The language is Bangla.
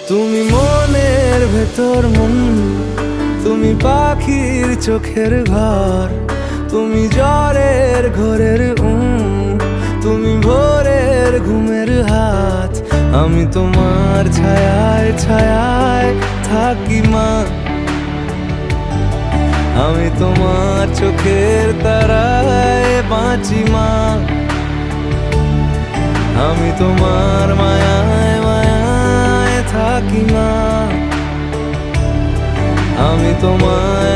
তুমি মনের ভেতর মন, তুমি পাখির চোখের ঘর, তুমি জ্বরের ঘোরের তুমি ভোরের ঘুমের হাত। আমি তোমার ছায়ায় ছায়ায় থাকি মা, আমি তোমার চোখের তারায় বাঁচি মা, আমি তোমার মায়ায় মায়ায় থাকি মা, আমি তোমায়